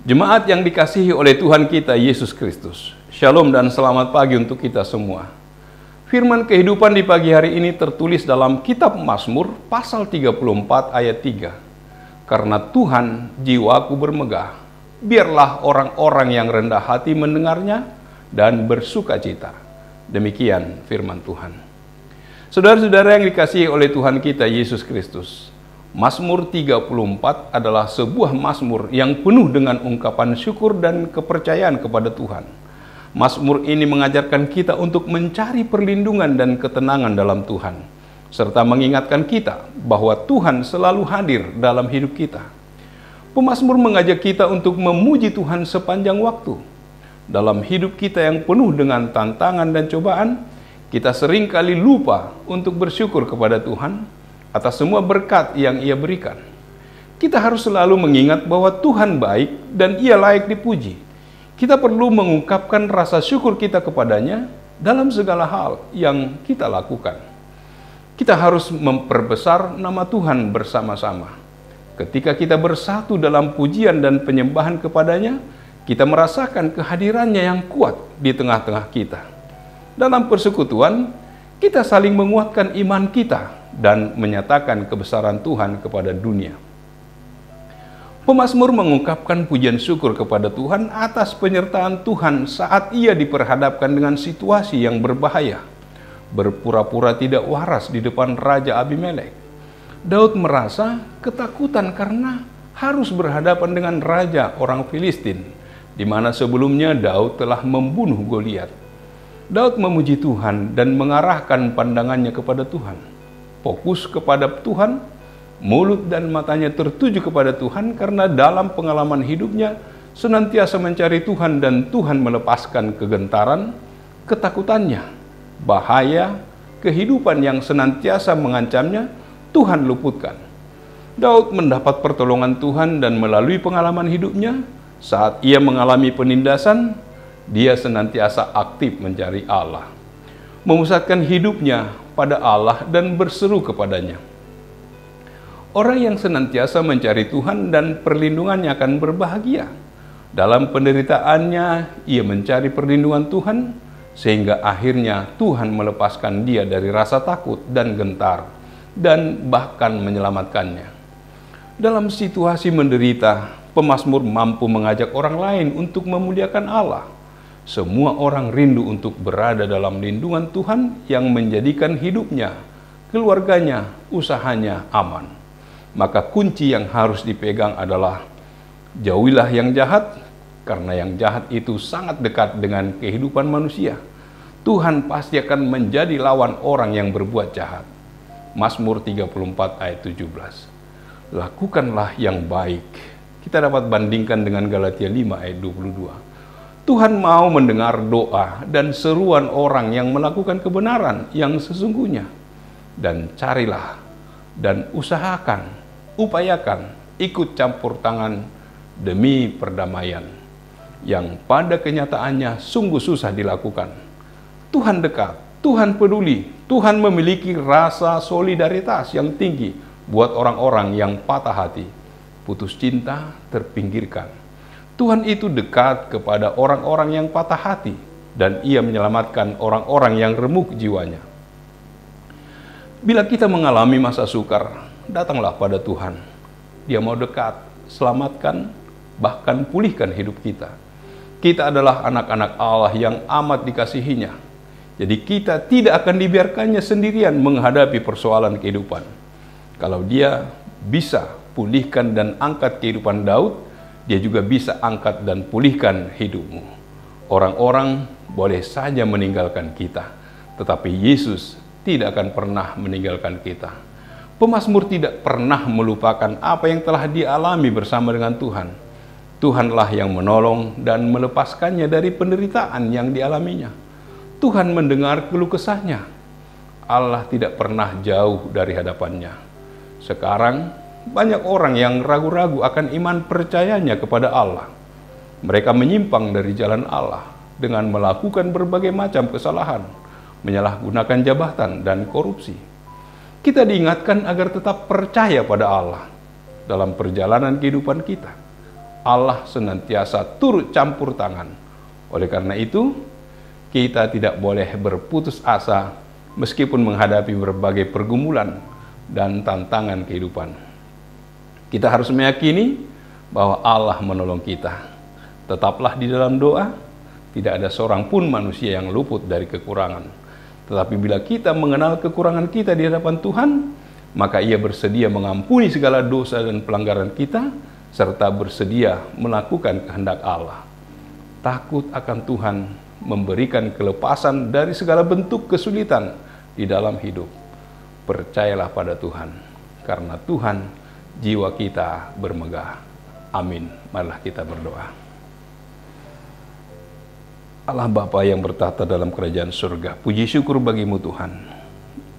Jemaat yang dikasihi oleh Tuhan kita Yesus Kristus, Shalom dan selamat pagi untuk kita semua. Firman kehidupan di pagi hari ini tertulis dalam kitab Mazmur pasal 34 ayat 3. Karena Tuhan jiwaku bermegah, biarlah orang-orang yang rendah hati mendengarnya dan bersuka cita. Demikian firman Tuhan. Saudara-saudara yang dikasihi oleh Tuhan kita Yesus Kristus, Mazmur 34 adalah sebuah mazmur yang penuh dengan ungkapan syukur dan kepercayaan kepada Tuhan. Mazmur ini mengajarkan kita untuk mencari perlindungan dan ketenangan dalam Tuhan, serta mengingatkan kita bahwa Tuhan selalu hadir dalam hidup kita. Pemazmur mengajak kita untuk memuji Tuhan sepanjang waktu. Dalam hidup kita yang penuh dengan tantangan dan cobaan, kita seringkali lupa untuk bersyukur kepada Tuhan atas semua berkat yang Ia berikan. Kita harus selalu mengingat bahwa Tuhan baik dan Ia layak dipuji. Kita perlu mengungkapkan rasa syukur kita kepadanya dalam segala hal yang kita lakukan. Kita harus memperbesar nama Tuhan bersama-sama. Ketika kita bersatu dalam pujian dan penyembahan kepadanya, kita merasakan kehadirannya yang kuat di tengah-tengah kita. Dalam persekutuan, kita saling menguatkan iman kita dan menyatakan kebesaran Tuhan kepada dunia. Pemazmur mengungkapkan pujian syukur kepada Tuhan atas penyertaan Tuhan saat ia diperhadapkan dengan situasi yang berbahaya, berpura-pura tidak waras di depan Raja Abimelek. Daud merasa ketakutan karena harus berhadapan dengan raja orang Filistin, di mana sebelumnya Daud telah membunuh Goliat. Daud memuji Tuhan dan mengarahkan pandangannya kepada Tuhan. Fokus kepada Tuhan, mulut dan matanya tertuju kepada Tuhan karena dalam pengalaman hidupnya senantiasa mencari Tuhan dan Tuhan melepaskan kegentaran, ketakutannya, bahaya, kehidupan yang senantiasa mengancamnya, Tuhan luputkan. Daud mendapat pertolongan Tuhan dan melalui pengalaman hidupnya, saat ia mengalami penindasan, dia senantiasa aktif mencari Allah, memusatkan hidupnya pada Allah dan berseru kepadanya. Orang yang senantiasa mencari Tuhan dan perlindungannya akan berbahagia. Dalam penderitaannya, ia mencari perlindungan Tuhan, sehingga akhirnya Tuhan melepaskan dia dari rasa takut dan gentar, dan bahkan menyelamatkannya. Dalam situasi menderita, pemazmur mampu mengajak orang lain untuk memuliakan Allah. Semua orang rindu untuk berada dalam lindungan Tuhan yang menjadikan hidupnya, keluarganya, usahanya aman. Maka kunci yang harus dipegang adalah jauhilah yang jahat, karena yang jahat itu sangat dekat dengan kehidupan manusia. Tuhan pasti akan menjadi lawan orang yang berbuat jahat. Mazmur 34 ayat 17. Lakukanlah yang baik. Kita dapat bandingkan dengan Galatia 5 ayat 22. Tuhan mau mendengar doa dan seruan orang yang melakukan kebenaran yang sesungguhnya. Dan carilah dan usahakan, upayakan, ikut campur tangan demi perdamaian yang pada kenyataannya sungguh susah dilakukan. Tuhan dekat, Tuhan peduli, Tuhan memiliki rasa solidaritas yang tinggi buat orang-orang yang patah hati, putus cinta, terpinggirkan. Tuhan itu dekat kepada orang-orang yang patah hati dan Ia menyelamatkan orang-orang yang remuk jiwanya. Bila kita mengalami masa sukar, datanglah pada Tuhan. Dia mau dekat, selamatkan, bahkan pulihkan hidup kita. Kita adalah anak-anak Allah yang amat dikasihinya. Jadi kita tidak akan dibiarkannya sendirian menghadapi persoalan kehidupan. Kalau Dia bisa pulihkan dan angkat kehidupan Daud, Dia juga bisa angkat dan pulihkan hidupmu. Orang-orang boleh saja meninggalkan kita, tetapi Yesus tidak akan pernah meninggalkan kita. Pemazmur tidak pernah melupakan apa yang telah dialami bersama dengan Tuhan. Tuhanlah yang menolong dan melepaskannya dari penderitaan yang dialaminya. Tuhan mendengar keluh kesahnya. Allah tidak pernah jauh dari hadapannya. Sekarang, banyak orang yang ragu-ragu akan iman percayanya kepada Allah. Mereka menyimpang dari jalan Allah dengan melakukan berbagai macam kesalahan, menyalahgunakan jabatan dan korupsi. Kita diingatkan agar tetap percaya pada Allah dalam perjalanan kehidupan kita. Allah senantiasa turut campur tangan. Oleh karena itu, kita tidak boleh berputus asa meskipun menghadapi berbagai pergumulan dan tantangan kehidupan. Kita harus meyakini bahwa Allah menolong kita. Tetaplah di dalam doa, tidak ada seorang pun manusia yang luput dari kekurangan. Tetapi bila kita mengenal kekurangan kita di hadapan Tuhan, maka Ia bersedia mengampuni segala dosa dan pelanggaran kita, serta bersedia melakukan kehendak Allah. Takut akan Tuhan memberikan kelepasan dari segala bentuk kesulitan di dalam hidup. Percayalah pada Tuhan, karena Tuhan jiwa kita bermegah. Amin. Marilah kita berdoa. Allah Bapa yang bertahta dalam kerajaan surga, puji syukur bagimu Tuhan,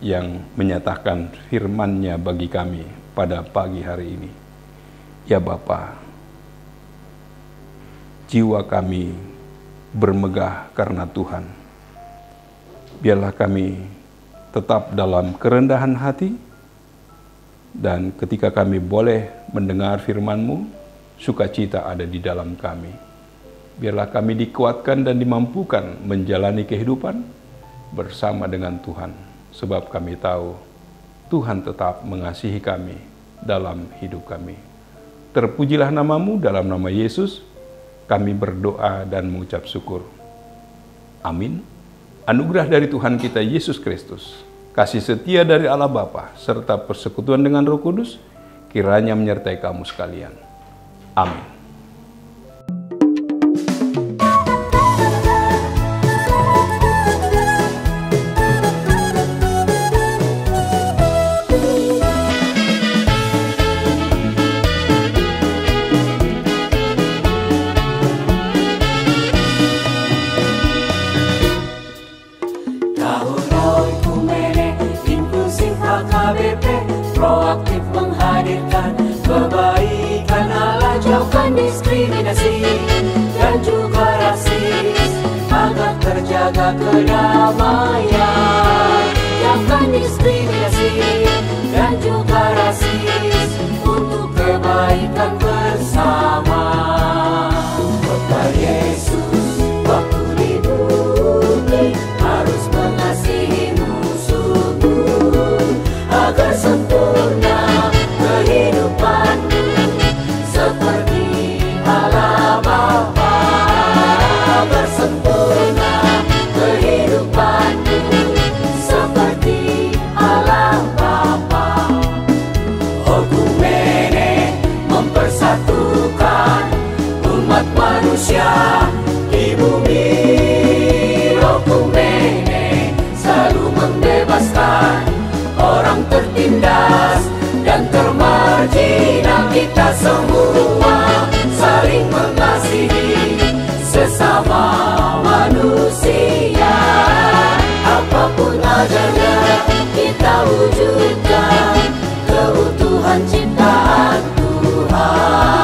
yang menyatakan firman-Nya bagi kami pada pagi hari ini. Ya Bapa, jiwa kami bermegah karena Tuhan. Biarlah kami tetap dalam kerendahan hati, dan ketika kami boleh mendengar firman-Mu, sukacita ada di dalam kami. Biarlah kami dikuatkan dan dimampukan menjalani kehidupan bersama dengan Tuhan, sebab kami tahu Tuhan tetap mengasihi kami dalam hidup kami. Terpujilah nama-Mu, dalam nama Yesus kami berdoa dan mengucap syukur. Amin. Anugerah dari Tuhan kita Yesus Kristus, kasih setia dari Allah Bapa, serta persekutuan dengan Roh Kudus, kiranya menyertai kamu sekalian. Amin. Proaktif menghadirkan kebaikan Allah, jauhkan diskriminasi dan juga rasis, agar terjaga kedamaian. Jauhkan diskriminasi dan juga rasis untuk kebaikan bersama. Kota Yesus waktu di bumi harus mengasihimu sungguh, agar sempurna kehidupanmu seperti Allah Bapa. Agar sempurna kehidupanmu seperti Allah Bapa. Okumene mempersatukan umat manusia di bumi. Okumene selalu membebaskan orang tertindas dan termarginal. Kita semua saling mengasihi sesama manusia. Apapun adanya kita wujudkan keutuhan ciptaan Tuhan.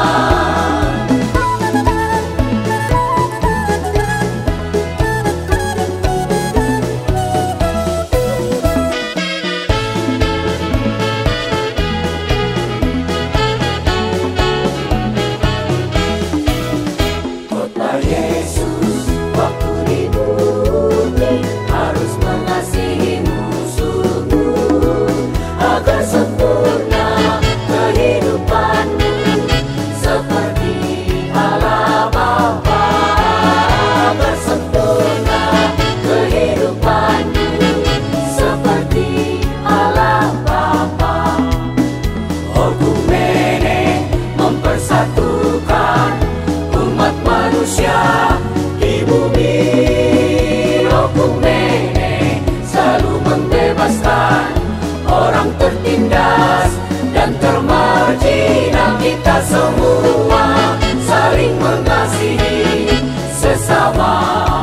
Kita semua saling mengasihi sesama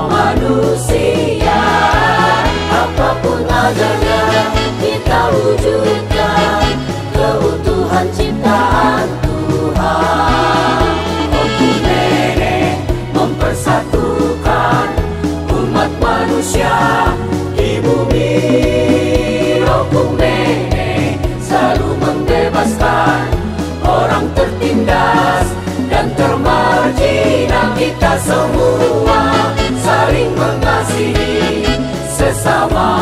manusia. Apapun adanya kita wujudkan keutuhan ciptaan Tuhan. Okumene mempersatukan umat manusia di bumi. Okumene selalu membebaskan orang tertindas dan termakan kita semua saling mengasihi sesama